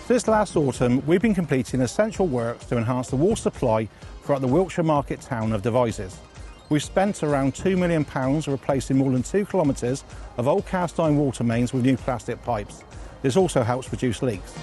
Since last autumn, we've been completing essential works to enhance the water supply throughout the Wiltshire market town of Devizes. We've spent around £2 million replacing more than 2 kilometres of old cast iron water mains with new plastic pipes. This also helps reduce leaks.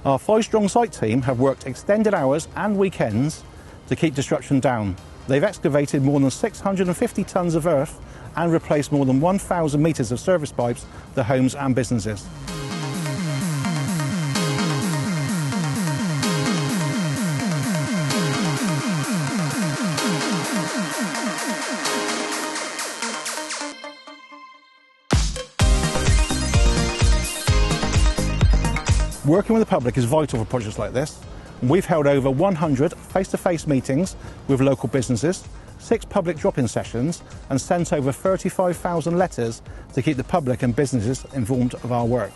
Our 5-strong site team have worked extended hours and weekends to keep disruption down. They've excavated more than 650 tonnes of earth and replaced more than 1,000 metres of service pipes to homes and businesses. Working with the public is vital for projects like this. We've held over 100 face-to-face meetings with local businesses, 6 public drop-in sessions and sent over 35,000 letters to keep the public and businesses informed of our work.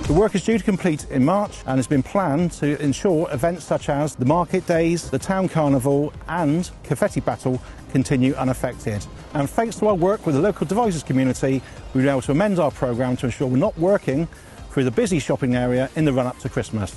The work is due to complete in March and has been planned to ensure events such as the market days, the town carnival and confetti battle continue unaffected. And thanks to our work with the local Devizes community, we've been able to amend our programme to ensure we're not working through the busy shopping area in the run-up to Christmas.